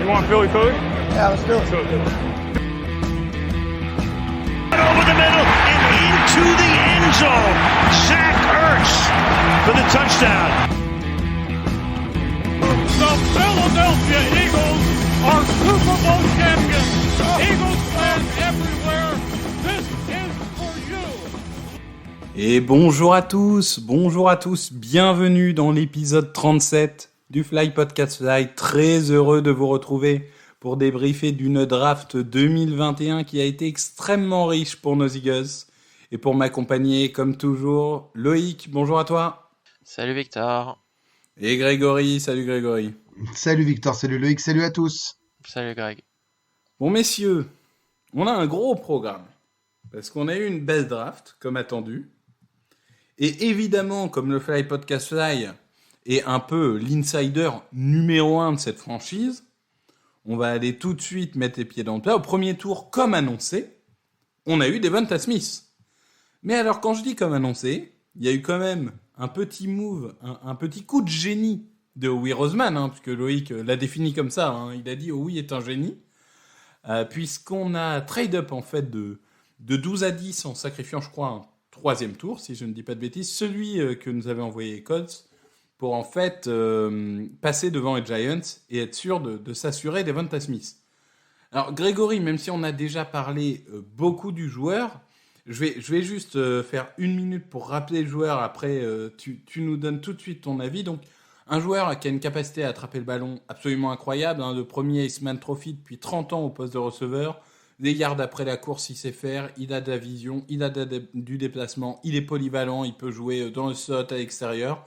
want Philly food? Yeah, let's do it. Over the middle and into the end zone. Zach Ertz for the touchdown. The Philadelphia Eagles are Super Bowl champions. Eagles fans everywhere, this is for you. Et bonjour à tous, bienvenue dans l'épisode 37 du Fly Podcast Fly. Très heureux de vous retrouver pour débriefer d'une draft 2021 qui a été extrêmement riche pour nos Eagles. Et pour m'accompagner, comme toujours, Loïc, bonjour à toi. Salut Victor. Et Grégory, salut Grégory. Salut Victor, salut Loïc, salut à tous. Salut Greg. Bon messieurs, on a un gros programme. Parce qu'on a eu une belle draft, comme attendu. Et évidemment, comme le Fly Podcast Fly est un peu l'insider numéro 1 de cette franchise, on va aller tout de suite mettre les pieds dans le plat. Au premier tour, comme annoncé, on a eu Devonta Smith. Mais alors, quand je dis comme annoncé, il y a eu quand même un petit move, un petit coup de génie de Howie Roseman, puisque Loïc l'a défini comme ça, il a dit Howie est un génie, puisqu'on a trade-up en fait de 12 à 10 en sacrifiant, je crois, un troisième tour, si je ne dis pas de bêtises, celui que nous avait envoyé les Colts, pour en fait passer devant les Giants et être sûr de s'assurer Devonta Smith. Alors Grégory, même si on a déjà parlé beaucoup du joueur, je vais juste faire une minute pour rappeler le joueur, après tu nous donnes tout de suite ton avis. Donc un joueur qui a une capacité à attraper le ballon absolument incroyable, le premier Iceman Trophy depuis 30 ans au poste de receveur, des yards après la course il sait faire, il a de la vision, il a du déplacement, il est polyvalent, il peut jouer dans le slot à l'extérieur.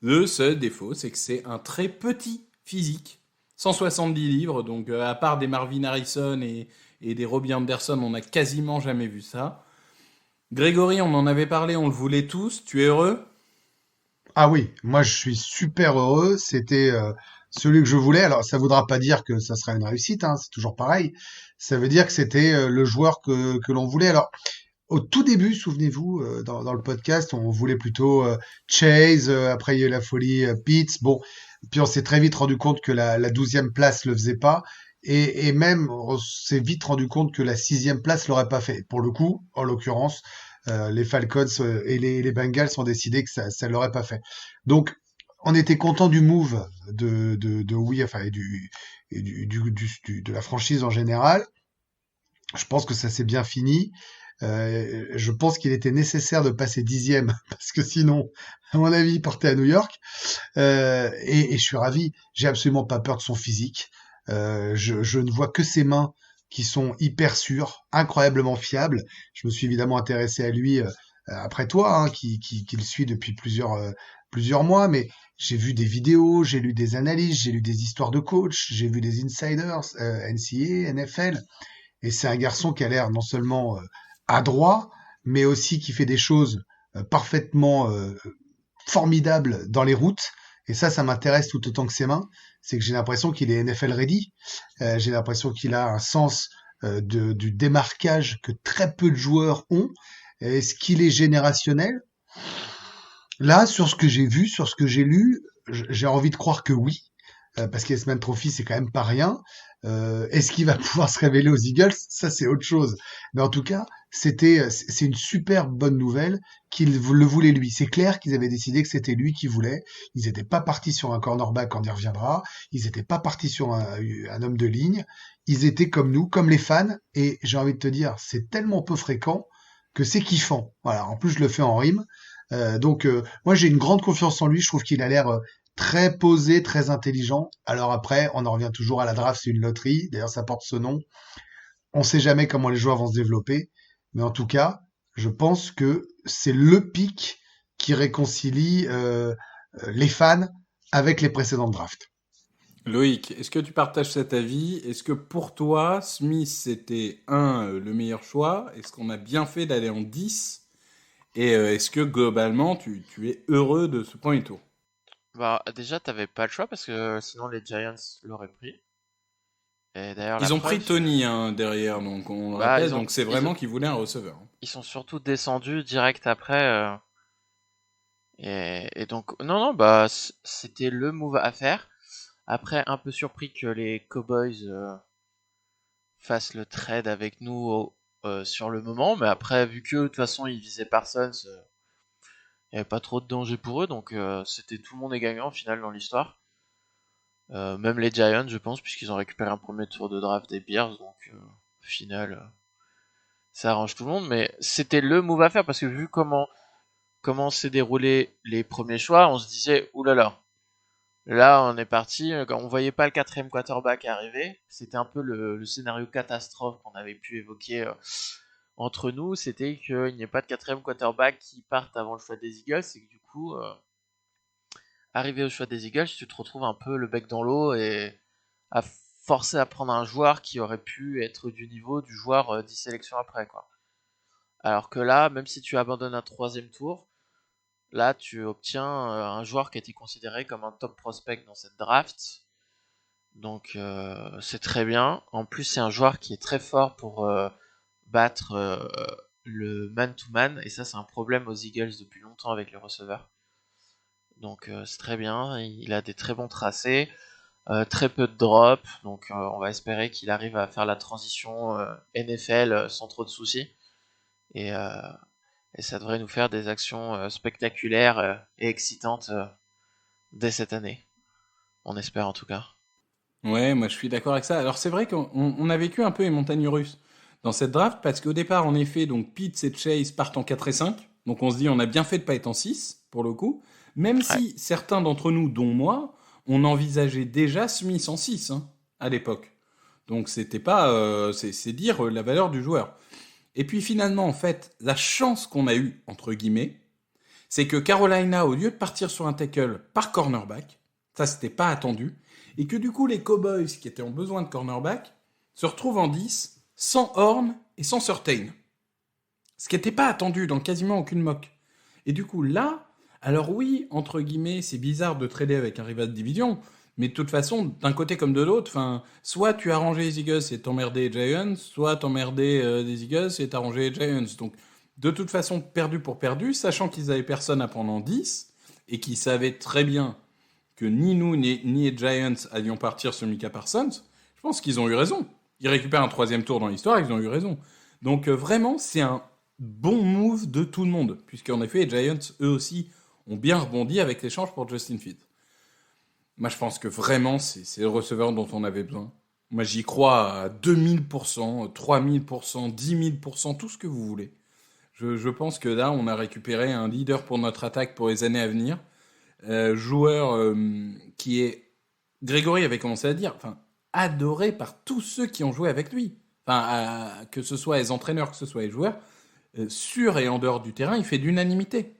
Le seul défaut, c'est que c'est un très petit physique, 170 livres, donc à part des Marvin Harrison et des Robbie Anderson, on n'a quasiment jamais vu ça. Grégory, on en avait parlé, on le voulait tous, tu es heureux ? Ah oui, moi je suis super heureux, c'était celui que je voulais. Alors ça voudra pas dire que ça sera une réussite, c'est toujours pareil. Ça veut dire que c'était le joueur que l'on voulait. Alors au tout début, souvenez-vous, dans le podcast, on voulait plutôt Chase, après il y a eu la folie Pitts, bon, puis on s'est très vite rendu compte que la 12e place le faisait pas, et même on s'est vite rendu compte que la 6e place l'aurait pas fait. Pour le coup, en l'occurrence, les Falcons et les Bengals ont décidé que ça l'aurait pas fait. Donc, on était content du move de oui, enfin, de la franchise en général. Je pense que ça s'est bien fini. Je pense qu'il était nécessaire de passer 10e parce que sinon, à mon avis, il partait à New York. Et je suis ravi. J'ai absolument pas peur de son physique. Je ne vois que ses mains qui sont hyper sûres, incroyablement fiables. Je me suis évidemment intéressé à lui après toi, qui le suit depuis plusieurs mois, mais j'ai vu des vidéos, j'ai lu des analyses, j'ai lu des histoires de coach, j'ai vu des insiders, NCAA, NFL, et c'est un garçon qui a l'air non seulement adroit, mais aussi qui fait des choses parfaitement formidables dans les routes. Et ça m'intéresse tout autant que ses mains. C'est que j'ai l'impression qu'il est NFL ready. J'ai l'impression qu'il a un sens du démarquage que très peu de joueurs ont. Est-ce qu'il est générationnel ? Là, sur ce que j'ai vu, sur ce que j'ai lu, j'ai envie de croire que oui. Parce qu'Iceman Trophy, c'est quand même pas rien. Est-ce qu'il va pouvoir se révéler aux Eagles ? Ça, c'est autre chose. Mais en tout cas, c'est une super bonne nouvelle qu'il le voulait lui. C'est clair qu'ils avaient décidé que c'était lui qui voulait. Ils n'étaient pas partis sur un cornerback quand il reviendra. Ils n'étaient pas partis sur un homme de ligne. Ils étaient comme nous, comme les fans. Et j'ai envie de te dire, c'est tellement peu fréquent que c'est kiffant. Voilà. En plus, je le fais en rime. Donc, moi, j'ai une grande confiance en lui. Je trouve qu'il a l'air très posé, très intelligent. Alors après, on en revient toujours à la draft, c'est une loterie. D'ailleurs, ça porte ce nom. On sait jamais comment les joueurs vont se développer. Mais en tout cas, je pense que c'est le pic qui réconcilie les fans avec les précédentes drafts. Loïc, est-ce que tu partages cet avis ? Est-ce que pour toi, Smith, c'était le meilleur choix ? Est-ce qu'on a bien fait d'aller en 10 ? Et est-ce que globalement, tu es heureux de ce premier tour ? Bah, déjà, t'avais pas le choix parce que sinon les Giants l'auraient pris. Et d'ailleurs, ils ont pris Tony derrière, donc on le rappelle, donc c'est vraiment qu'ils voulaient un receveur. Ils sont surtout descendus direct après. Et donc, non, bah, c'était le move à faire. Après, un peu surpris que les Cowboys fassent le trade avec nous sur le moment, mais après, vu que de toute façon ils visaient Parsons, il n'y avait pas trop de danger pour eux, donc c'était tout le monde est gagnant au final dans l'histoire. Même les Giants, je pense, puisqu'ils ont récupéré un premier tour de draft des Bears, donc au final, ça arrange tout le monde, mais c'était le move à faire, parce que vu comment s'est déroulé les premiers choix, on se disait, oulala, là on est parti, on voyait pas le quatrième quarterback arriver, c'était un peu le scénario catastrophe qu'on avait pu évoquer entre nous, c'était qu'il n'y ait pas de quatrième quarterback qui parte avant le choix des Eagles, et que du coup, arrivé au choix des Eagles, tu te retrouves un peu le bec dans l'eau et à forcer à prendre un joueur qui aurait pu être du niveau du joueur 10 sélections après, quoi. Alors que là, même si tu abandonnes un troisième tour, là tu obtiens un joueur qui a été considéré comme un top prospect dans cette draft. Donc c'est très bien. En plus, c'est un joueur qui est très fort pour battre le man-to-man. Et ça, c'est un problème aux Eagles depuis longtemps avec les receveurs. Donc c'est très bien. Il a des très bons tracés. Très peu de drop. Donc on va espérer qu'il arrive à faire la transition NFL sans trop de soucis. Et ça devrait nous faire des actions spectaculaires et excitantes dès cette année. On espère en tout cas. Ouais, moi je suis d'accord avec ça. Alors c'est vrai qu'on a vécu un peu les montagnes russes dans cette draft, parce qu'au départ, en effet, donc Pitts et Chase partent en 4 et 5. Donc on se dit, on a bien fait de pas être en 6, pour le coup. Même si certains d'entre nous, dont moi, on envisageait déjà Smith en 6 à l'époque. Donc c'était pas... c'est dire la valeur du joueur. Et puis finalement, en fait, la chance qu'on a eue, entre guillemets, c'est que Carolina, au lieu de partir sur un tackle par cornerback, ça c'était pas attendu, et que du coup les Cowboys, qui étaient en besoin de cornerback, se retrouvent en 10, sans Horn et sans Surtain. Ce qui n'était pas attendu dans quasiment aucune mock. Et du coup là, alors oui, entre guillemets, c'est bizarre de trader avec un rival de division, mais de toute façon, d'un côté comme de l'autre, soit tu arrangeais les Eagles et t'emmerdais les Giants, soit t'emmerdais les Eagles et t'arrangeais les Giants. Donc, de toute façon, perdu pour perdu, sachant qu'ils avaient personne à prendre en 10, et qu'ils savaient très bien que ni nous, ni les Giants allions partir sur Micah Parsons, je pense qu'ils ont eu raison. Ils récupèrent un 3e tour dans l'histoire, ils ont eu raison. Donc, vraiment, c'est un bon move de tout le monde, puisqu'en effet, les Giants, eux aussi, ont bien rebondi avec l'échange pour Justin Fields. Moi, je pense que vraiment, c'est le receveur dont on avait besoin. Moi, j'y crois à 2000%, 3000%, 10 000%, tout ce que vous voulez. Je pense que là, on a récupéré un leader pour notre attaque pour les années à venir. Joueur qui est... Grégory avait commencé à dire, adoré par tous ceux qui ont joué avec lui. Que ce soit les entraîneurs, que ce soit les joueurs, sur et en dehors du terrain, il fait l'unanimité.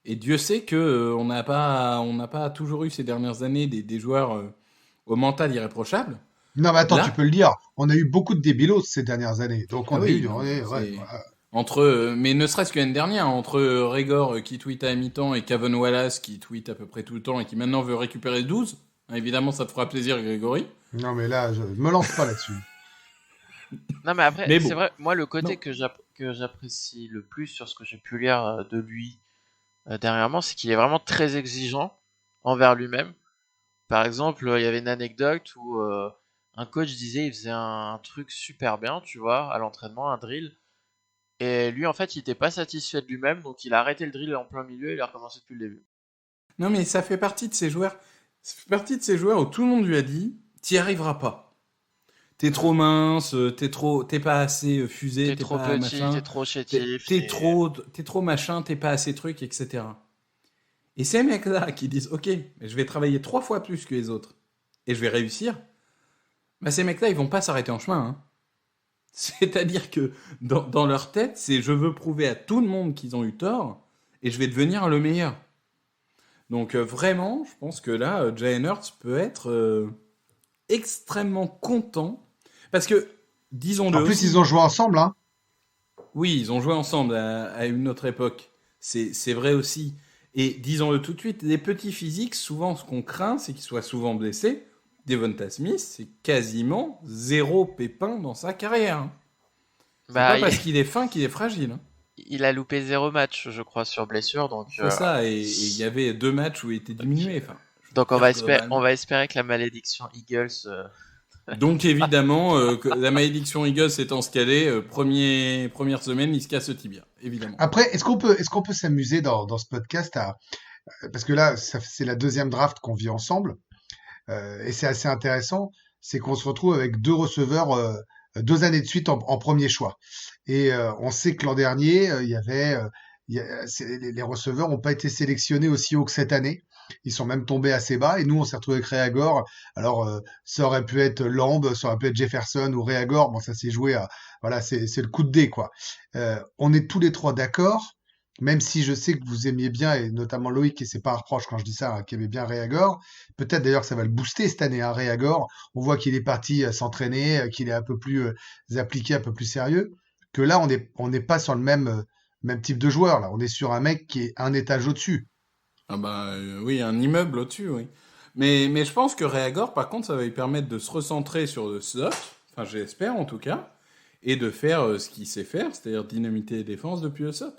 Et Dieu sait qu'on n'a pas toujours eu ces dernières années des joueurs au mental irréprochable. Non, mais attends, Là, tu peux le dire. On a eu beaucoup de débilos ces dernières années. Donc, on a eu... mais ne serait-ce que l'année dernière, entre Régor qui tweet à mi-temps et Kevin Wallace qui tweet à peu près tout le temps et qui maintenant veut récupérer 12, évidemment, ça te fera plaisir, Grégory. Non, mais là, je me lance pas là-dessus. Non, mais après, bon. c'est vrai, moi, le côté que j'apprécie le plus sur ce que j'ai pu lire de lui dernièrement, c'est qu'il est vraiment très exigeant envers lui-même. Par exemple, il y avait une anecdote où un coach disait il faisait un truc super bien, tu vois, à l'entraînement, un drill. Et lui, en fait, il était pas satisfait de lui-même, donc il a arrêté le drill en plein milieu et il a recommencé depuis le début. Non, mais ça fait partie de ces joueurs. Ça fait partie de ces joueurs où tout le monde lui a dit t'y arriveras pas. T'es trop mince, t'es pas assez fusé, t'es trop pas petit, machin, t'es trop chétif. t'es trop machin, t'es pas assez truc, etc. Et ces mecs-là qui disent ok, mais je vais travailler 3 fois plus que les autres et je vais réussir, ces mecs-là ils vont pas s'arrêter en chemin. C'est-à-dire que dans leur tête, c'est je veux prouver à tout le monde qu'ils ont eu tort et je vais devenir le meilleur. Donc vraiment, je pense que là, Jalen Hurts peut être extrêmement content. Parce que, disons-le. En plus, ils ont joué ensemble, hein. Oui, ils ont joué ensemble à une autre époque. C'est vrai aussi. Et disons-le tout de suite, les petits physiques, souvent, ce qu'on craint, c'est qu'ils soient souvent blessés. Devonta Smith, c'est quasiment 0 pépin dans sa carrière. C'est pas parce qu'il est fin qu'il est fragile. Il a loupé 0 match, je crois, sur blessure. Donc, c'est ça, et il y avait 2 matchs où il était diminué. Donc on globalement. va espérer que la malédiction Eagles. Donc évidemment, que la malédiction Eagles étant ce qu'elle est, première semaine, il se casse le tibia, évidemment. Après, est-ce qu'on peut s'amuser dans ce podcast parce que là, c'est la deuxième draft qu'on vit ensemble, et c'est assez intéressant, c'est qu'on se retrouve avec deux receveurs 2 années de suite en premier choix. Et on sait que l'an dernier, il y avait, les receveurs n'ont pas été sélectionnés aussi haut que cette année. Ils sont même tombés assez bas. Et nous, on s'est retrouvé avec Reagor. Alors, ça aurait pu être Lamb, ça aurait pu être Jefferson ou Reagor. Bon, ça s'est joué à, voilà, c'est le coup de dé, quoi. On est tous les trois d'accord, même si je sais que vous aimiez bien, et notamment Loïc, et c'est pas un reproche quand je dis ça, hein, qui aimait bien Reagor. Peut-être d'ailleurs que ça va le booster cette année, hein, Reagor. On voit qu'il est parti s'entraîner, qu'il est un peu plus appliqué, un peu plus sérieux. Que là, on n'est pas sur le même type de joueur. Là, on est sur un mec qui est un étage au-dessus. Ah bah oui, un immeuble au-dessus, oui. Mais je pense que Reagor, par contre, ça va lui permettre de se recentrer sur le slot, enfin j'espère en tout cas, et de faire ce qu'il sait faire, c'est-à-dire dynamiter les défenses depuis le slot.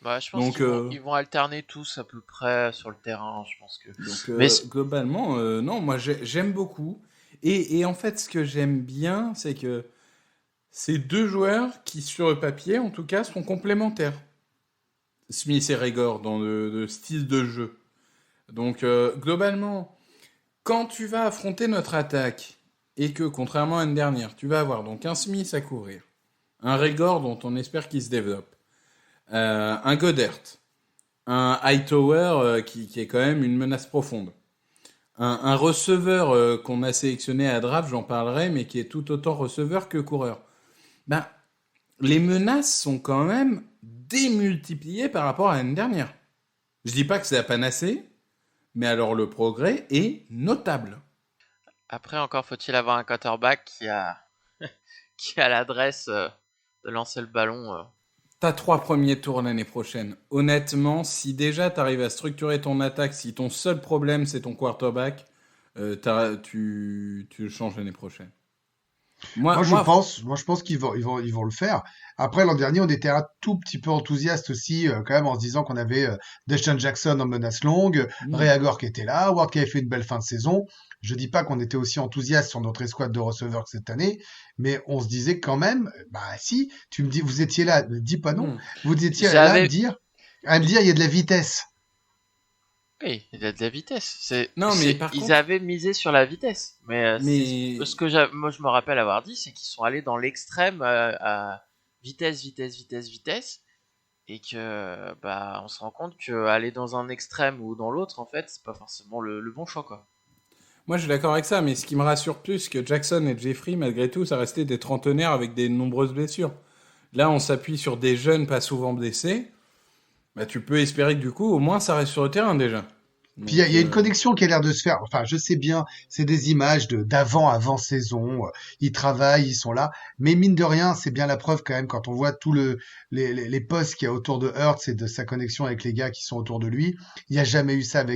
Bah, je pense Donc, ils vont alterner tous à peu près sur le terrain. Je pense que. donc Mais globalement, non, moi j'aime beaucoup. Et en fait, ce que j'aime bien, c'est que c'est deux joueurs qui, sur le papier, en tout cas, sont complémentaires. Smith et Reagor dans le style de jeu. Donc, globalement, quand tu vas affronter notre attaque, et que, contrairement à l'année dernière, tu vas avoir donc un Smith à couvrir, un Reagor dont on espère qu'il se développe, un Goddard, un Hightower qui est quand même une menace profonde, un receveur qu'on a sélectionné à draft, j'en parlerai, mais qui est tout autant receveur que coureur. Ben, les menaces sont quand même démultipliées par rapport à l'année dernière. Je dis pas que c'est la panacée, mais alors le progrès est notable. après, encore faut-il avoir un quarterback qui a l'adresse de lancer le ballon. T'as 3 premiers tours l'année prochaine. Honnêtement, si déjà t'arrives à structurer ton attaque, si ton seul problème c'est ton quarterback, tu le changes l'année prochaine. Moi, je pense qu'ils vont le faire. Après, l'an dernier, on était un tout petit peu enthousiaste aussi, quand même, en se disant qu'on avait Deshaun Jackson en menace longue, Reagor qui était là, Ward qui avait fait une belle fin de saison. Je dis pas qu'on était aussi enthousiaste sur notre escouade de receveurs que cette année, mais on se disait quand même, bah si, tu me dis, vous étiez là, ne dis pas non, Mm. vous étiez là J'avais. à me dire, il y a de la vitesse. Oui, il y a de la vitesse. Non, mais par Ils contre, avaient misé sur la vitesse. Mais mais ce que moi je me rappelle avoir dit, c'est qu'ils sont allés dans l'extrême à vitesse, vitesse, vitesse, vitesse. Et que bah on se rend compte que aller dans un extrême ou dans l'autre, en fait, c'est pas forcément le bon choix, quoi. moi je suis d'accord avec ça, mais ce qui me rassure plus que Jackson et Jeffrey, malgré tout, ça restait des trentenaires avec des nombreuses blessures. Là, on s'appuie sur des jeunes pas souvent blessés. Bah, tu peux espérer que du coup, au moins, ça reste sur le terrain déjà. Puis il y a une Donc, connexion qui a l'air de se faire. Enfin, je sais bien, c'est des images avant saison. Ils travaillent, ils sont là. Mais mine de rien, c'est bien la preuve quand même quand on voit tous les postes qu'il y a autour de Hurts et de sa connexion avec les gars qui sont autour de lui. Il n'y a jamais eu ça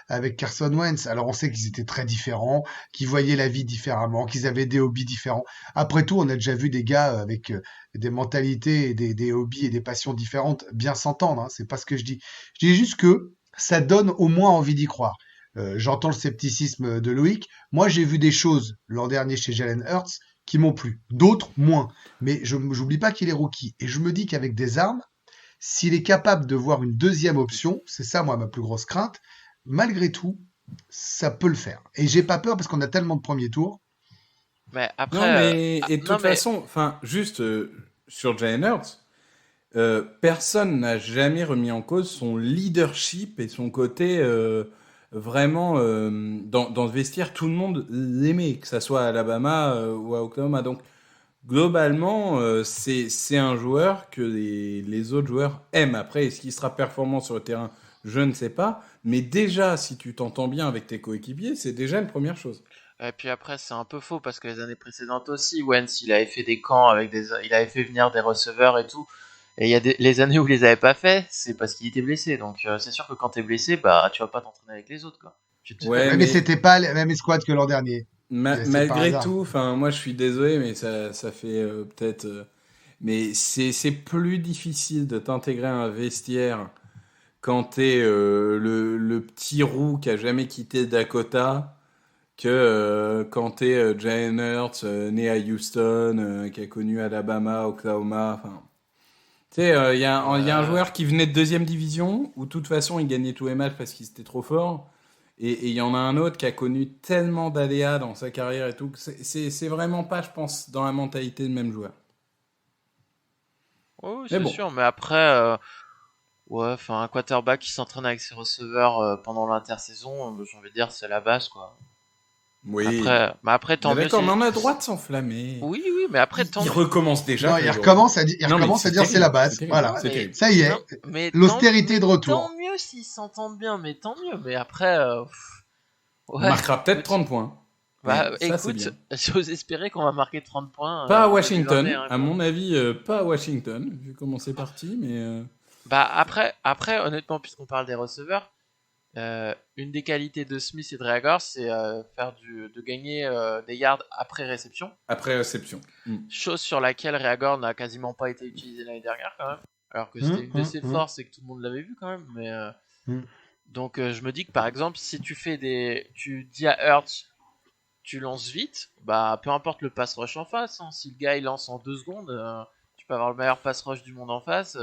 avec Carson Wentz. Alors on sait qu'ils étaient très différents, qu'ils voyaient la vie différemment, qu'ils avaient des hobbies différents. Après tout, on a déjà vu des gars avec des mentalités et des hobbies et des passions différentes bien s'entendre. Hein. C'est pas ce que je dis. Je dis juste que ça donne au moins envie d'y croire. J'entends le scepticisme de Loïc. Moi, j'ai vu des choses l'an dernier chez Jalen Hurts qui m'ont plu. D'autres, moins. Mais j'oublie pas qu'il est rookie. Et je me dis qu'avec des armes, s'il est capable de voir une deuxième option, c'est ça, moi, ma plus grosse crainte, malgré tout, ça peut le faire. Et j'ai pas peur parce qu'on a tellement de premiers tours. Mais non, après, mais et de non, toute mais façon, enfin, juste sur Jalen Hurts, personne n'a jamais remis en cause son leadership et son côté vraiment dans le vestiaire. Tout le monde l'aimait, que ça soit à Alabama ou à Oklahoma. Donc globalement, c'est un joueur que les autres joueurs aiment. Après, est-ce qu'il sera performant sur le terrain? Je ne sais pas. Mais déjà, si tu t'entends bien avec tes coéquipiers, c'est déjà une première chose. et puis après, c'est un peu faux parce que les années précédentes aussi, Wentz, il avait fait des camps avec il avait fait venir des receveurs et tout. Et il y a les années où il les avait pas fait, c'est parce qu'il était blessé. Donc c'est sûr que quand t'es blessé, bah tu vas pas t'entraîner avec les autres, quoi. Ouais, Mais mais c'était pas la même escouade que l'an dernier. C'est par malgré hasard. tout, enfin, moi je suis désolé, mais ça fait peut-être. Mais c'est plus difficile de t'intégrer à un vestiaire quand t'es le petit roux qui a jamais quitté Dakota que quand t'es Jalen Hurts, né à Houston, qui a connu Alabama, Oklahoma. Enfin, tu sais, il y a un joueur qui venait de deuxième division où de toute façon il gagnait tous les matchs parce qu'il était trop fort. Et il y en a un autre qui a connu tellement d'aléas dans sa carrière et tout que c'est vraiment pas, je pense, dans la mentalité de même joueur. Oui, Mais c'est bon. sûr, mais après, ouais, enfin, un quarterback qui s'entraîne avec ses receveurs pendant l'intersaison, j'ai envie de dire, c'est la base, quoi. Oui. Après, tant mieux. D'accord, mais on a le droit de s'enflammer. Oui, mais après, tant Il mieux. recommence déjà. Non, il recommence à dire, Non, mais c'est la terrible, base. c'est terrible, Voilà. c'est terrible. Ça y est. Non, mais L'austérité de retour. Tant mieux s'ils s'entendent bien, mais tant mieux. Mais après, On ouais. marquera peut-être 30 points. Bah, Ouais, ça, c'est écoute, bien. j'ose espérer qu'on va marquer 30 points. Pas à en Washington, 2021, à quoi. mon avis, pas à Washington, vu comment c'est parti, mais... Bah, après, honnêtement, puisqu'on parle des receveurs, une des qualités de Smith et de Reagor, c'est de gagner des yards après réception. Après réception. Chose sur laquelle Reagor n'a quasiment pas été utilisé l'année dernière, quand même. Alors que c'était une de ses forces et que tout le monde l'avait vu, quand même. Mais, donc, je me dis que, par exemple, si tu dis à Hurts, tu lances vite, bah, peu importe le pass rush en face, hein. Si le gars, il lance en 2 secondes, tu peux avoir le meilleur pass rush du monde en face.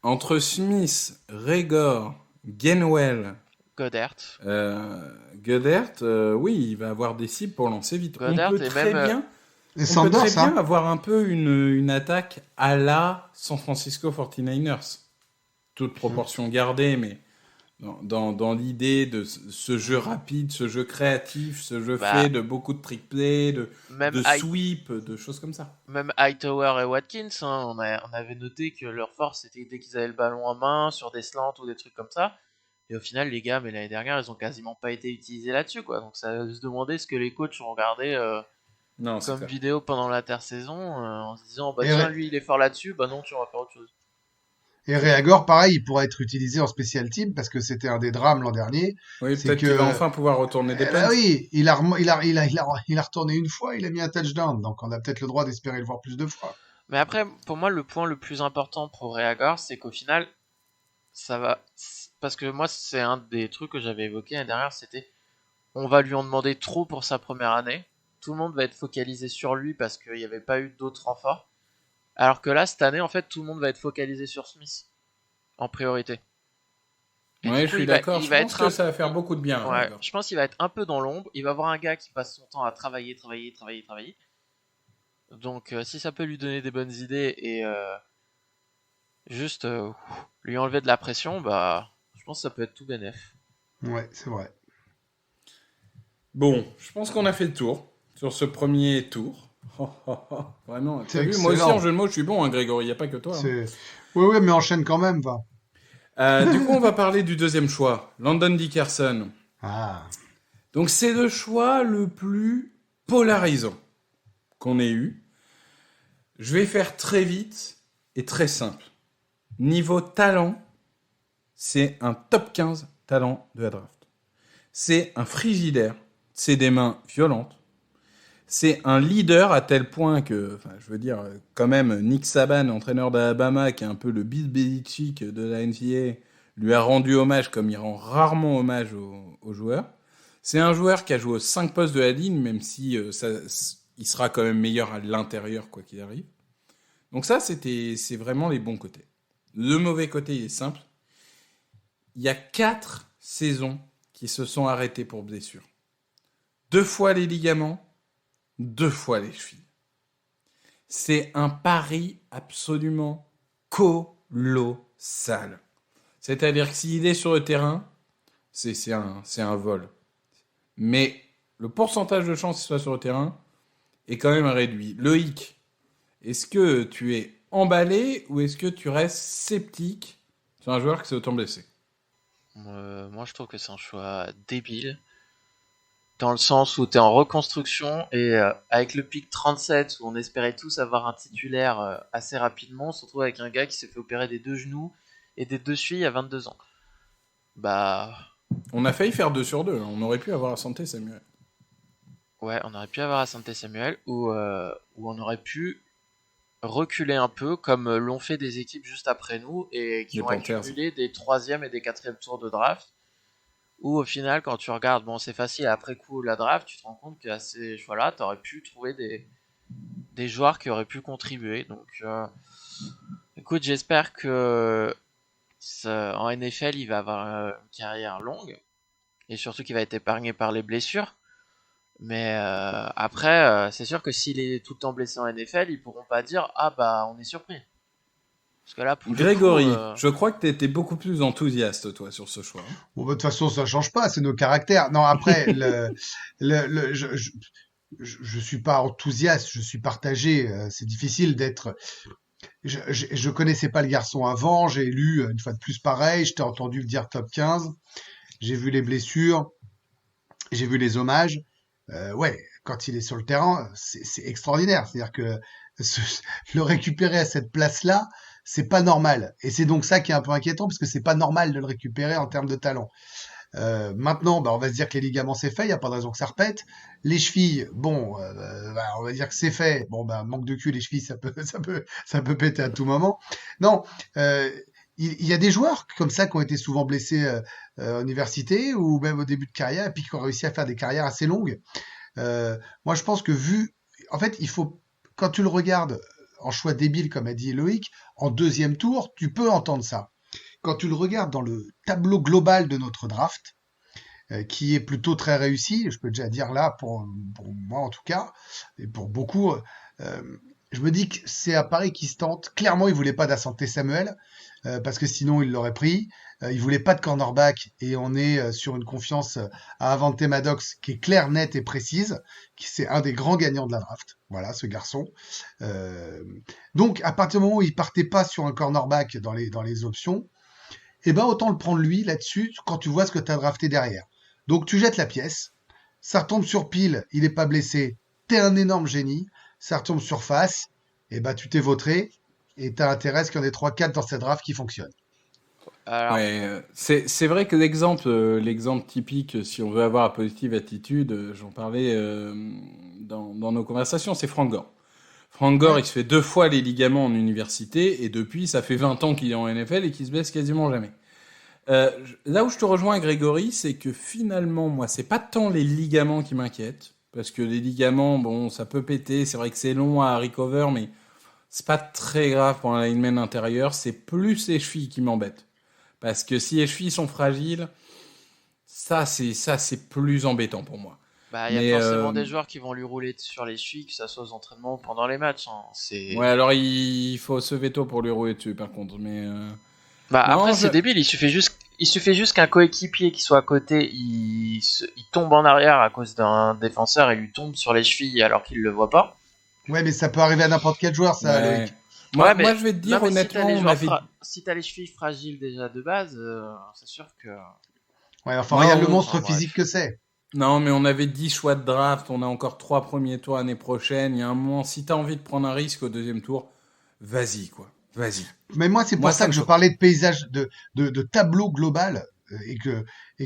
Entre Smith, Reagor, Gainwell, Goddard. Goddard, oui, il va avoir des cibles pour lancer vite. Goddard On peut et très même, bien, Et on Sanders, peut très hein. bien avoir un peu une attaque à la San Francisco 49ers. Toute proportion gardée, mais dans l'idée de ce jeu rapide, ce jeu créatif, ce jeu fait de beaucoup de trick play, de sweep, de choses comme ça. Même Hightower et Watkins, hein, on avait noté que leur force c'était dès qu'ils avaient le ballon en main, sur des slants ou des trucs comme ça. Et au final, les gars, mais l'année dernière, ils ont quasiment pas été utilisés là-dessus, quoi. Donc ça va se demander ce que les coachs ont regardé comme clair. vidéo pendant l'intersaison, en se disant, bah tiens, lui il est fort là-dessus, bah non, tu vas faire autre chose. Et Reagor, pareil, il pourra être utilisé en special team parce que c'était un des drames l'an dernier. Oui, C'est peut-être que- qu'il va enfin pouvoir retourner des punts. Oui, il a retourné une fois, il a mis un touchdown, donc on a peut-être le droit d'espérer le voir plus de fois. Mais après, pour moi, le point le plus important pour Reagor, c'est qu'au final, ça va. Parce que moi, c'est un des trucs que j'avais évoqué l'année dernière, c'était on va lui en demander trop pour sa première année. Tout le monde va être focalisé sur lui parce qu'il n'y avait pas eu d'autres renforts. Alors que là, cette année, en fait, tout le monde va être focalisé sur Smith en priorité. Et Oui, du je coup, suis d'accord. Je pense que ça va faire beaucoup de bien. Ouais, je pense qu'il va être un peu dans l'ombre. Il va avoir un gars qui passe son temps à travailler. Donc, si ça peut lui donner des bonnes idées et juste lui enlever de la pression, bah, je pense que ça peut être tout bénef. Ouais, c'est vrai. Bon, je pense qu'on a fait le tour sur ce premier tour. Vraiment, C'est t'as vu, moi aussi excellent. en jeu de mots, je suis bon, hein, Grégory, il n'y a pas que toi. Hein. Oui, mais enchaîne quand même, va. Du coup, on va parler du deuxième choix, Landon Dickerson. Ah. Donc, c'est le choix le plus polarisant qu'on ait eu. Je vais faire très vite et très simple. Niveau talent, c'est un top 15 talent de la draft. C'est un frigidaire, c'est des mains violentes. C'est un leader à tel point que, enfin, je veux dire, quand même, Nick Saban, entraîneur d'Alabama, qui est un peu le Bill Belichick de la NCAA, lui a rendu hommage comme il rend rarement hommage aux joueurs. C'est un joueur qui a joué aux 5 postes de la ligne, même si il sera quand même meilleur à l'intérieur, quoi qu'il arrive. Donc ça, c'est vraiment les bons côtés. Le mauvais côté, il est simple. Il y a 4 saisons qui se sont arrêtées pour blessure. 2 fois les ligaments, 2 fois les chevilles. C'est un pari absolument colossal. C'est-à-dire que s'il est sur le terrain, c'est un vol. Mais le pourcentage de chance qu'il soit sur le terrain est quand même réduit. Loïc, est-ce que tu es emballé ou est-ce que tu restes sceptique sur un joueur qui s'est autant blessé ? Moi, je trouve que c'est un choix débile. Dans le sens où tu es en reconstruction et avec le pic 37 où on espérait tous avoir un titulaire assez rapidement, on se retrouve avec un gars qui s'est fait opérer des 2 genoux et des 2 chevilles à 22 ans. Bah... On a failli faire 2 sur 2, on aurait pu avoir Asante reculer un peu comme l'ont fait des équipes juste après nous et qui Les ont Panthers. accumulé des 3e et des 4e tours de draft. Où au final, quand tu regardes, bon, c'est facile après coup la draft, tu te rends compte qu'à ces choix-là, tu aurais pu trouver des joueurs qui auraient pu contribuer. Donc, écoute, j'espère que en NFL, il va avoir une carrière longue et surtout qu'il va être épargné par les blessures. Mais après, c'est sûr que s'il est tout le temps blessé en NFL, ils pourront pas dire ah bah on est surpris. Parce que là, pour le Grégory, coup, je crois que tu étais beaucoup plus enthousiaste, toi, sur ce choix. Bon, bah, de toute façon, ça change pas, c'est nos caractères. Non, après, je suis pas enthousiaste, je suis partagé. C'est difficile d'être. Je connaissais pas le garçon avant, j'ai lu une fois de plus pareil, je t'ai entendu le dire top 15, j'ai vu les blessures, j'ai vu les hommages. Ouais, quand il est sur le terrain, c'est extraordinaire. C'est-à-dire que le récupérer à cette place-là, c'est pas normal. Et c'est donc ça qui est un peu inquiétant, parce que c'est pas normal de le récupérer en termes de talent. Maintenant, bah, on va se dire que les ligaments c'est fait, il n'y a pas de raison que ça repète. Les chevilles, bon, bah, on va dire que c'est fait. Bon, bah, manque de cul, les chevilles, ça peut péter à tout moment. Non, il y a des joueurs comme ça qui ont été souvent blessés en université ou même au début de carrière et puis qui ont réussi à faire des carrières assez longues. Moi, je pense que en fait, il faut, quand tu le regardes en choix débile, comme a dit Loïc, en deuxième tour, tu peux entendre ça. Quand tu le regardes dans le tableau global de notre draft, qui est plutôt très réussi, je peux déjà dire là, pour moi en tout cas, et pour beaucoup, je me dis que c'est un pari qui se tente. Clairement, il voulait pas d'Asante Samuel, parce que sinon il l'aurait pris. Il voulait pas de cornerback, et on est sur une confiance à Avante Maddox qui est claire, nette et précise, qui c'est un des grands gagnants de la draft. Voilà, ce garçon. Donc, à partir du moment où il partait pas sur un cornerback dans les options, eh ben autant le prendre lui là-dessus quand tu vois ce que tu as drafté derrière. Donc tu jettes la pièce, ça retombe sur pile, il est pas blessé, t'es un énorme génie, ça retombe sur face, et ben tu t'es vautré, et t'as intérêt à ce qu'il y en ait 3-4 dans cette draft qui fonctionnent. alors, Ouais, c'est vrai que l'exemple typique, si on veut avoir la positive attitude, j'en parlais dans nos conversations, c'est Frank Gore. Frank Gore, Ouais. il se fait 2 fois les ligaments en université, et depuis, ça fait 20 ans qu'il est en NFL et qu'il se blesse quasiment jamais. Là où je te rejoins, Grégory, c'est que finalement, moi, c'est pas tant les ligaments qui m'inquiètent, parce que les ligaments, bon, ça peut péter, c'est vrai que c'est long à recover, mais c'est pas très grave pour un lineman intérieur, c'est plus les chevilles qui m'embêtent. Parce que si les chevilles sont fragiles, ça c'est plus embêtant pour moi. bah, il y Mais a forcément des joueurs qui vont lui rouler sur les chevilles, que ça soit aux entraînements ou pendant les matchs. Hein. ouais, alors il faut se veto pour lui rouler dessus, par contre. Mais Bah, non, après, c'est débile, il suffit juste qu'un coéquipier qui soit à côté, il tombe en arrière à cause d'un défenseur et lui tombe sur les chevilles alors qu'il le voit pas. Ouais, mais ça peut arriver à n'importe quel joueur, ça, ouais. Loïc. Moi, Ouais, mais- moi, je vais te dire Non, mais honnêtement, si on avait. si t'as les chevilles fragiles déjà de base, c'est sûr que. Ouais, enfin, Non, regarde le on- monstre enfin, bref. physique que c'est. Non, mais on avait 10 choix de draft, on a encore 3 premiers tours l'année prochaine. Il y a un moment, si t'as envie de prendre un risque au deuxième tour, vas-y, quoi. Vas-y. Mais moi, c'est pour Moi, ça ça que me je choque. parlais de paysage, de tableau global, et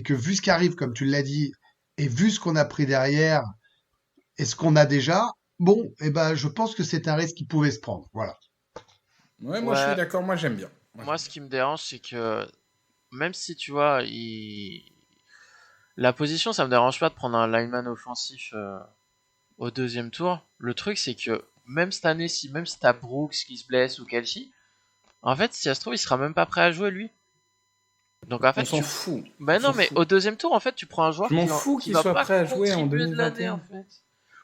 que vu ce qui arrive, comme tu l'as dit, et vu ce qu'on a pris derrière, et ce qu'on a déjà, bon, eh ben, je pense que c'est un risque qui pouvait se prendre. Voilà. Ouais, moi je Ouais. suis d'accord, moi j'aime bien. Moi, ce qui me dérange, c'est que même si tu vois, la position, ça me dérange pas de prendre un lineman offensif au deuxième tour. Le truc, c'est que même cette année, même si t'as Brooks qui se blesse ou Kelsey, en fait, si ça se trouve, il sera même pas prêt à jouer lui. Donc en fait, On s'en fout. bah On non, s'en mais fout. au deuxième tour, en fait, tu prends un joueur Je m'en qui fous qui qu'il va soit pas prêt à jouer en contribuer de l'année, 2021. en fait.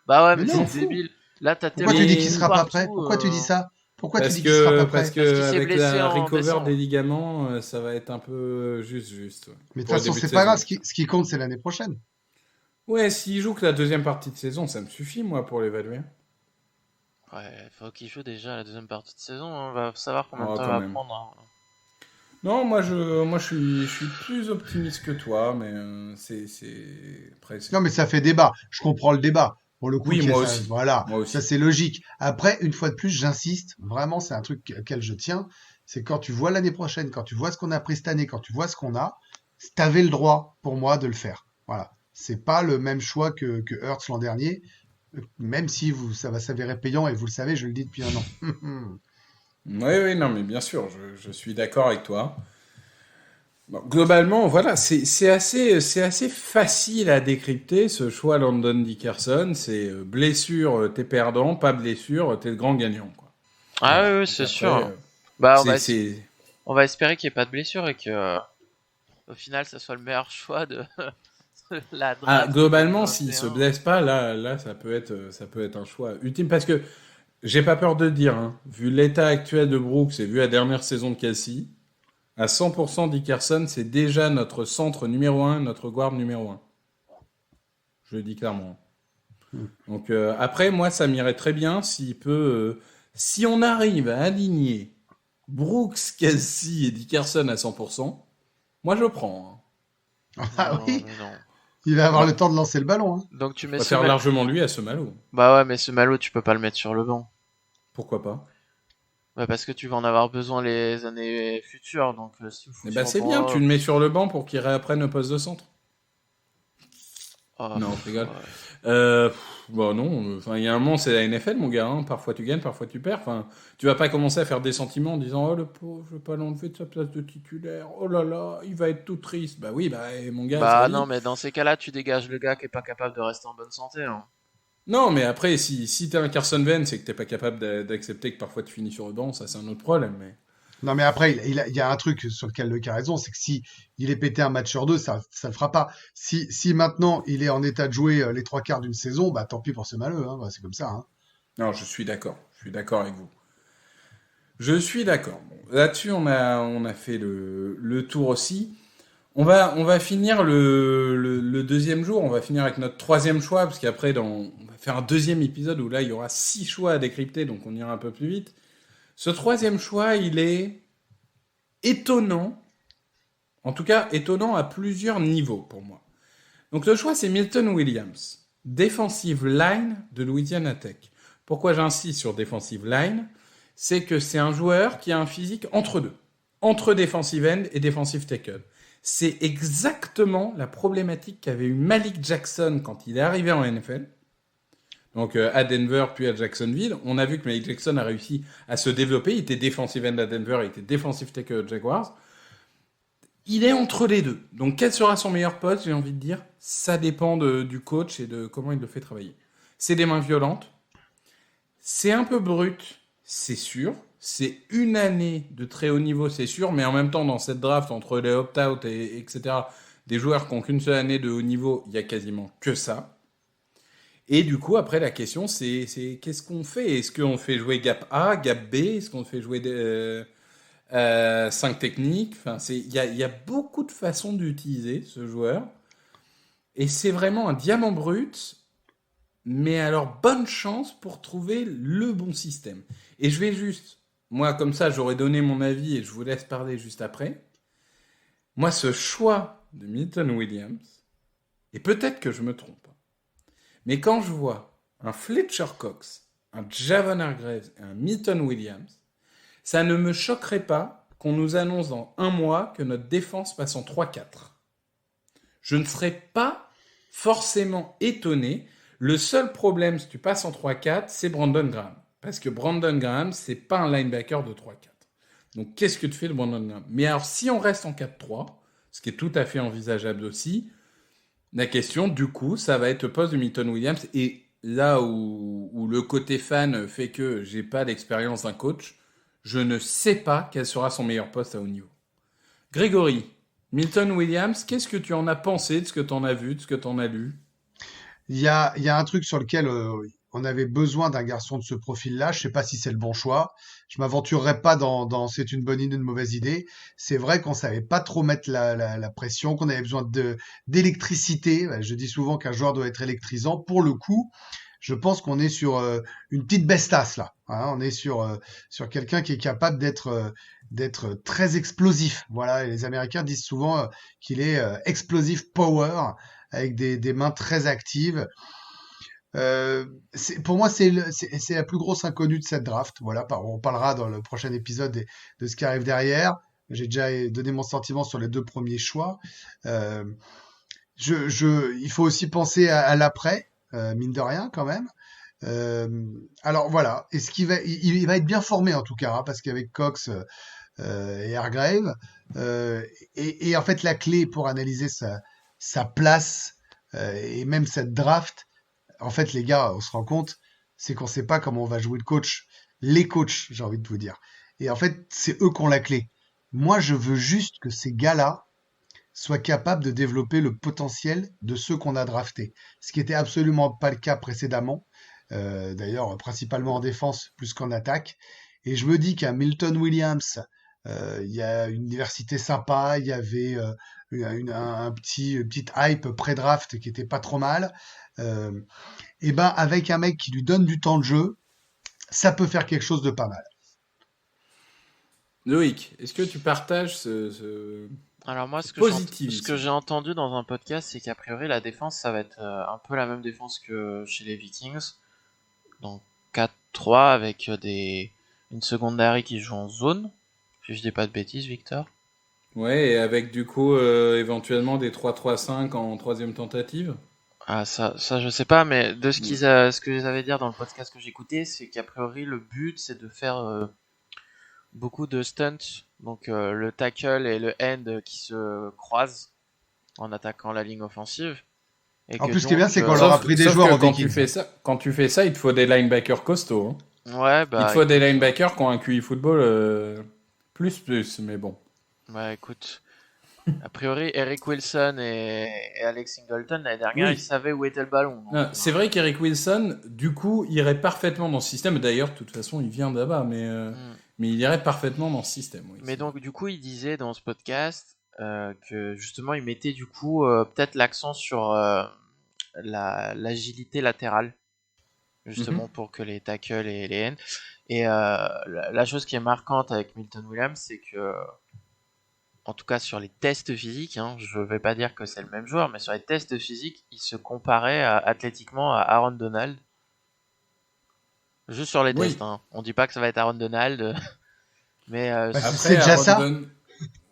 Bah ouais, mais Mais c'est non. débile. Là, t'as Pourquoi tu tellement dis de qu'il trous sera pas partout, prêt? Pourquoi tu dis ça? Pourquoi tu Parce dis qu'il sera que, pas prêt? parce Parce qu'il que s'est avec blessé la en recover décembre. des ligaments, ça va être un peu juste. Ouais. Mais de toute Pour le façon, début de c'est pas grave. saison. Ce qui compte, c'est l'année prochaine. Ouais, s'il joue que la deuxième partie de saison, ça me suffit, moi, pour l'évaluer. Ouais, faut qu'il joue déjà la deuxième partie de saison. On va savoir combien de Oh, temps quand il va même. prendre. Hein. Non, moi je suis plus optimiste que toi, mais après, c'est- Non, mais ça fait débat. Je comprends le débat. Pour le coup, Oui, qu'il y ait moi ça, aussi. voilà, Moi aussi. ça c'est logique. Après, une fois de plus, j'insiste, vraiment, c'est un truc auquel je tiens. C'est quand tu vois l'année prochaine, quand tu vois ce qu'on a pris cette année, quand tu vois ce qu'on a, t'avais le droit, pour moi, de le faire. Voilà. C'est pas le même choix que Hurts l'an dernier. Même si ça va s'avérer payant, et vous le savez, je le dis depuis un an. Oui, non, mais bien sûr, je suis d'accord avec toi. Bon, globalement, voilà, c'est assez facile à décrypter ce choix Landon Dickerson. C'est blessure, t'es perdant, pas blessure, t'es le grand gagnant, quoi. Ah Voilà. oui, Donc c'est après, sûr. Bah, c'est... on va espérer qu'il n'y ait pas de blessure et que, au final, ça soit le meilleur choix de la Ah, draft globalement, s'il se 2021. blesse pas, là, ça peut être un choix ultime parce que j'ai pas peur de le dire, hein, vu l'état actuel de Brooks et vu la dernière saison de Kelsey, à 100% Dickerson, c'est déjà notre centre numéro 1, notre guard numéro 1. Je le dis clairement. Donc après, moi, ça m'irait très bien s'il peut... si on arrive à aligner Brooks, Kelsey et Dickerson à 100%, moi, je prends. Hein. Ah Non, oui, mais non. il va avoir Ouais. le temps de lancer le ballon. Hein. Donc tu Je mets préfère largement lui à ce Malo. Bah ouais, mais ce Malo, tu peux pas le mettre sur le banc. Pourquoi pas? Bah parce que tu vas en avoir besoin les années futures, donc si tu le fous Eh sur ben le c'est banc, bien, tu le mets sur le banc pour qu'il réapprenne le poste de centre. oh, Non, je rigole. ouais. Bon non, enfin il y a un moment c'est la NFL mon gars, hein. Parfois tu gagnes, parfois tu perds. Enfin, tu vas pas commencer à faire des sentiments en disant oh le pauvre, je vais pas l'enlever de sa place de titulaire. Oh là là, il va être tout triste. Bah oui, bah mon gars, c'est Bah la non, vie. mais dans ces cas-là, tu dégages le gars qui est pas capable de rester en bonne santé. Hein. Non, mais après si t'es un Carson Wentz et que t'es pas capable d'accepter que parfois tu finis sur le banc, ça c'est un autre problème. Mais Non, mais après, il y a un truc sur lequel Luc a raison, c'est que si il est pété un match sur deux, ça le fera pas. Si maintenant il est en état de jouer les trois quarts d'une saison, bah tant pis pour ce malheur. Hein. Bah, c'est comme ça. Hein. non, je suis d'accord. Je suis d'accord avec vous. Je suis d'accord. Bon, là-dessus on a fait le tour aussi. On va finir le deuxième jour, on va finir avec notre troisième choix, parce qu'après, on va faire un deuxième épisode où là, il y aura 6 choix à décrypter, donc on ira un peu plus vite. Ce troisième choix, il est étonnant, en tout cas étonnant à plusieurs niveaux pour moi. Donc le choix, c'est Milton Williams, defensive line de Louisiana Tech. Pourquoi j'insiste sur defensive line? C'est que c'est un joueur qui a un physique entre deux, entre defensive end et defensive tackle. C'est exactement la problématique qu'avait eu Malik Jackson quand il est arrivé en NFL. Donc à Denver puis à Jacksonville, on a vu que Malik Jackson a réussi à se développer. Il était defensive end à Denver, il était defensive tackle aux Jaguars. Il est entre les deux. Donc quel sera son meilleur poste, j'ai envie de dire? Ça dépend du coach et de comment il le fait travailler. C'est des mains violentes. C'est un peu brut, c'est sûr. C'est une année de très haut niveau, c'est sûr, mais en même temps, dans cette draft, entre les opt-out et etc., des joueurs qui n'ont qu'une seule année de haut niveau, il y a quasiment que ça. Et du coup, après, la question, c'est qu'est-ce qu'on fait? Est-ce qu'on fait jouer gap A, gap B? Est-ce qu'on fait jouer 5 techniques? Enfin, il y a beaucoup de façons d'utiliser ce joueur. Et c'est vraiment un diamant brut. Mais alors, bonne chance pour trouver le bon système. Et je vais juste... Moi, comme ça, j'aurais donné mon avis et je vous laisse parler juste après. Moi, ce choix de Milton Williams, et peut-être que je me trompe, mais quand je vois un Fletcher Cox, un Javon Hargraves et un Milton Williams, ça ne me choquerait pas qu'on nous annonce dans un mois que notre défense passe en 3-4. Je ne serais pas forcément étonné. Le seul problème, si tu passes en 3-4, c'est Brandon Graham. Parce que Brandon Graham, c'est pas un linebacker de 3-4. Donc, qu'est-ce que tu fais de Brandon Graham? Mais alors, si on reste en 4-3, ce qui est tout à fait envisageable aussi, la question, du coup, ça va être le poste de Milton Williams. Et là où le côté fan fait que j'ai pas l'expérience d'un coach, je ne sais pas quel sera son meilleur poste à haut niveau. Grégory, Milton Williams, qu'est-ce que tu en as pensé, de ce que tu en as vu, de ce que tu en as lu? Il y a un truc sur lequel on avait besoin d'un garçon de ce profil-là. Je sais pas si c'est le bon choix. Je m'aventurerai pas dans c'est une bonne idée, une mauvaise idée. C'est vrai qu'on savait pas trop mettre la pression, qu'on avait besoin d'électricité. Je dis souvent qu'un joueur doit être électrisant. Pour le coup, je pense qu'on est sur une petite bestasse là. Hein. On est sur quelqu'un qui est capable d'être très explosif. Voilà, et les Américains disent souvent qu'il est explosive power avec des mains très actives. Pour moi, c'est la plus grosse inconnue de cette draft. Voilà, on parlera dans le prochain épisode de ce qui arrive derrière. J'ai déjà donné mon sentiment sur les deux premiers choix. Il faut aussi penser à l'après, mine de rien quand même. Alors voilà, est-ce qu'il va, il va être bien formé en tout cas, hein, parce qu'avec Cox et Hargrave, et en fait la clé pour analyser sa place et même cette draft, en fait les gars, on se rend compte, c'est qu'on sait pas comment on va jouer le coach, les coachs, j'ai envie de vous dire. Et en fait, c'est eux qui ont la clé. Moi, je veux juste que ces gars-là soient capables de développer le potentiel de ceux qu'on a draftés. Ce qui était absolument pas le cas précédemment. D'ailleurs, principalement en défense plus qu'en attaque. Et je me dis qu'à Milton Williams, il y a une diversité sympa, il y avait un petite hype pré-draft qui était pas trop mal. Et ben, avec un mec qui lui donne du temps de jeu, ça peut faire quelque chose de pas mal. Loïc, est-ce que tu partages ce Alors moi, ce positivisme? que j'ai entendu dans un podcast, c'est qu'a priori la défense, ça va être un peu la même défense que chez les Vikings. Donc 4-3 avec une secondary qui joue en zone. Si je dis pas de bêtises, Victor. Ouais, et avec du coup éventuellement des 3-3-5 en troisième tentative. Ah ça je sais pas, mais de ce que ils avaient dire dans le podcast que j'écoutais, c'est qu'a priori le but c'est de faire beaucoup de stunts, donc le tackle et le end qui se croisent en attaquant la ligne offensive. Et En que plus, ce qui est bien, donc, c'est qu'on leur a pris des Sauf joueurs que au quand Vikings. tu fais ça, il te faut des linebackers costauds, hein. Ouais, Il te bah faut des linebackers qui ont un QI football plus, mais bon. bah écoute, a priori Eric Wilson et Alex Singleton l'année dernière, Oui. ils savaient où était le ballon. Donc, Non, c'est vrai qu'Eric Wilson, du coup, irait parfaitement dans ce système. D'ailleurs, de toute façon, il vient de là-bas, mais il irait parfagement dans ce système. Oui, Mais donc du coup, il disait dans ce podcast que justement, il mettait du coup peut-être l'accent sur l'agilité latérale, justement pour que les tackles et les ends. Et la chose qui est marquante avec Milton Williams, c'est que, en tout cas sur les tests physiques, hein, je vais pas dire que c'est le même joueur, mais sur les tests physiques, il se comparait athlétiquement à Aaron Donald. Juste sur les Oui. tests, hein. On dit pas que ça va être Aaron Donald, mais Bah, c'est- c'est déjà ça.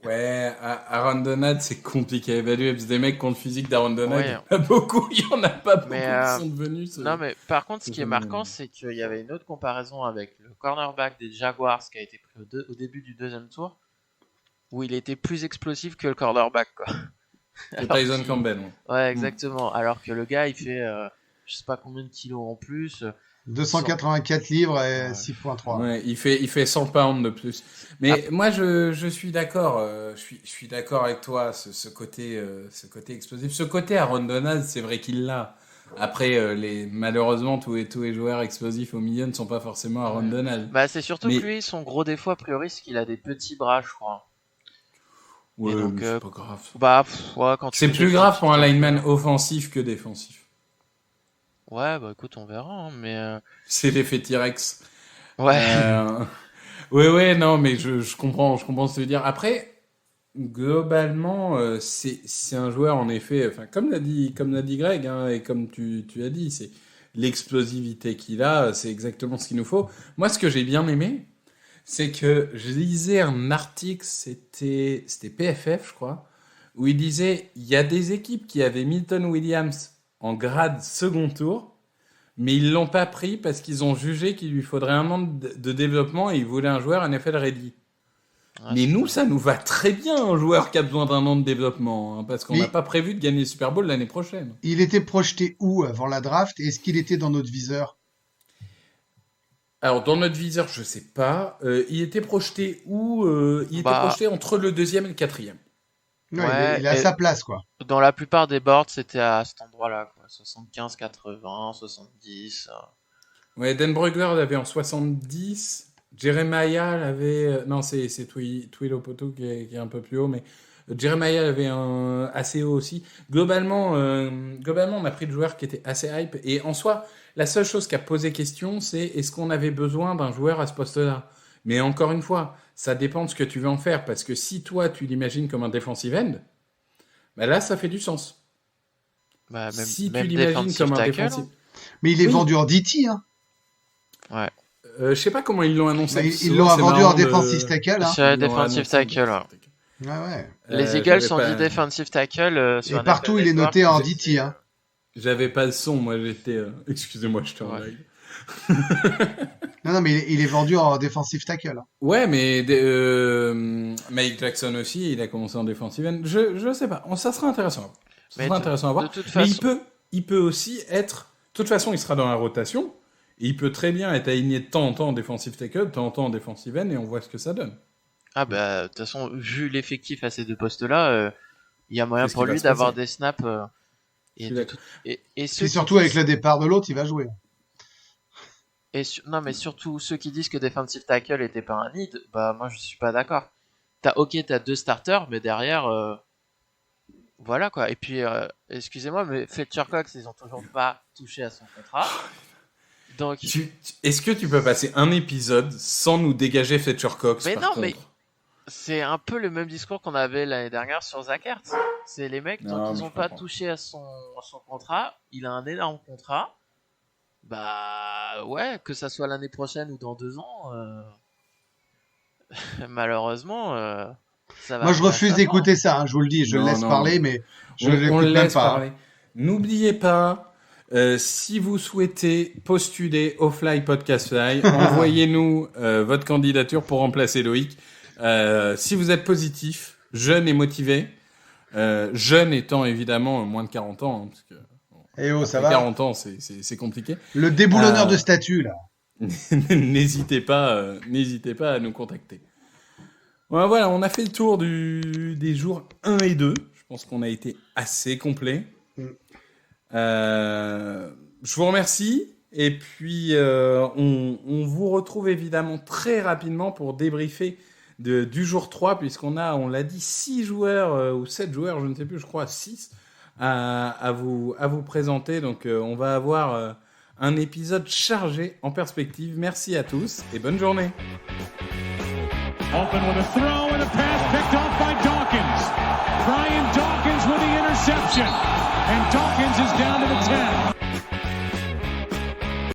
Ouais, Aaron Donald, c'est compliqué à évaluer. Parce que des mecs qui ont le physique d'Aaron Donald, Ouais. il y en a beaucoup. Il y en a pas beaucoup Mais, qui sont devenus. non, mais par contre, ce qui est c'est marquant, comme- c'est qu'il y avait une autre comparaison avec le cornerback des Jaguars qui a été pris au début du deuxième tour, où il était plus explosif que le cornerback, quoi. C'est Alors Tyson qu'il- Campbell. Ouais, exactement. Alors que le gars, il fait je sais pas combien de kilos en plus. 284 livres et Ouais. 6.3. Ouais, il fait 100 pounds de plus. Mais moi, je suis d'accord. Je suis d'accord avec toi. Ce côté explosif, ce côté Aaron Donald, c'est vrai qu'il l'a. Après, malheureusement, tous les joueurs explosifs au milieu ne sont pas forcément Aaron Ouais. Donald. Bah, c'est surtout Mais- que lui, son gros défaut, a priori, c'est qu'il a des petits bras, je crois. Ouais, donc, mais c'est pas grave. Bah, ouais, quand tu C'est fais plus des grave petits pour un trucs, lineman offensif que défensif. Ouais, bah écoute, on verra, hein, mais C'est l'effet T-Rex. ouais. Ouais, non, mais je comprends ce que tu veux dire. Après, globalement, c'est un joueur, en effet, enfin, comme l'a dit Greg, hein, et comme tu as dit, c'est l'explosivité qu'il a, c'est exactement ce qu'il nous faut. Moi, ce que j'ai bien aimé, c'est que je lisais un article, c'était PFF, je crois, où il disait, il y a des équipes qui avaient Milton Williams en grade second tour, mais ils l'ont pas pris parce qu'ils ont jugé qu'il lui faudrait un an de développement et ils voulaient un joueur NFL ready. Ouais, Mais c'est nous, vrai. ça nous va très bien, un joueur qui a besoin d'un an de développement, hein, parce qu'on Mais- n'a pas prévu de gagner le Super Bowl l'année prochaine. Il était projeté où avant la draft et est-ce qu'il était dans notre viseur? Alors, dans notre viseur, je sais pas. Il était projeté où Il était Bah- projeté entre le 2e et le 4e. Ouais, Ouais, il est à et- sa place, quoi. Dans la plupart des boards, c'était à cet endroit-là, quoi. 75, 80, 70. Ouais, Dan Brugler l'avait en 70. Jeremiah l'avait... non, c'est Tuilopoto qui est un peu plus haut, mais Jeremiah l'avait un assez haut aussi. Globalement, on a pris le joueur qui était assez hype. Et en soi, la seule chose qui a posé question, c'est est-ce qu'on avait besoin d'un joueur à ce poste-là? Mais encore une fois, ça dépend de ce que tu veux en faire. Parce que si toi, tu l'imagines comme un defensive end, bah là, ça fait du sens. Bah, même, Si tu même l'imagines defensive comme un tackle, defensive... Mais il est Oui. vendu en DT, hein. hein. je sais pas comment ils l'ont annoncé. Bah, parce que ils souvent, l'ont c'est vendu marrant en de- defensive tackle, hein. C'est un Ils l'ont defensive annoncé, tackle, ouais. Ouais, ouais. Les Eagles j'avais ont pas- dit defensive tackle sur Et NFL partout, il est Network. noté en J'ai- DT, hein. J'avais pas le son, moi j'étais... Excusez-moi, je te Ouais. règle. Non, mais il est vendu en defensive tackle. Ouais, mais Mike Jackson aussi, il a commencé en defensive end. Je sais pas. Ça sera intéressant. Ça sera intéressant à voir. De toute Mais façon, il peut aussi être. De toute façon, il sera dans la rotation. Et il peut très bien être aligné de temps en temps en defensive tackle, de temps en temps en defensive end, et on voit ce que ça donne. ah bah de toute façon, vu l'effectif à ces deux postes-là, il y a moyen C'est ce pour qui va lui se d'avoir passer. des snaps. Je Et, suis de d'accord. tout- et ceux Et qui surtout disent- avec le départ de l'autre, il va jouer. non mais surtout ceux qui disent que defensive tackle était pas un need, bah moi je suis pas d'accord. T'as deux starters, mais derrière, voilà quoi. Et puis, excusez-moi, mais Fletcher Cox, ils ont toujours pas touché à son contrat. Donc, Est-ce que tu peux passer un épisode sans nous dégager Fletcher Cox Mais par non, contre mais- c'est un peu le même discours qu'on avait l'année dernière sur Zach Ertz. C'est les mecs, Non, tant mais qu'ils je ont pas comprends. touché à son contrat, il a un énorme contrat. Bah ouais, que ça soit l'année prochaine ou dans 2 ans, malheureusement, ça va. Moi, je pas refuse savoir. d'écouter ça, hein, je vous le dis. Je Non, le laisse non. parler, mais je on l'écoute le même laisse pas. parler. N'oubliez pas, si vous souhaitez postuler au Fly Podcast Fly, envoyez-nous votre candidature pour remplacer Loïc. Si vous êtes positif, jeune et motivé, jeune étant évidemment moins de 40 ans, hein, parce que Eh oh, ça après va. 40 ans, c'est compliqué. Le déboulonneur Euh, de statut, là. N'hésitez pas à nous contacter. Voilà, on a fait le tour des jours 1 et 2. Je pense qu'on a été assez complet. Je vous remercie. Et puis, on vous retrouve évidemment très rapidement pour débriefer du jour 3, puisqu'on on l'a dit, 6 joueurs ou 7 joueurs, je ne sais plus, je crois 6, à vous présenter. Donc, on va avoir un épisode chargé en perspective. Merci à tous et bonne journée. Open with a throw and a pass picked off by Dawkins. Brian Dawkins with the interception. And Dawkins is down to the 10.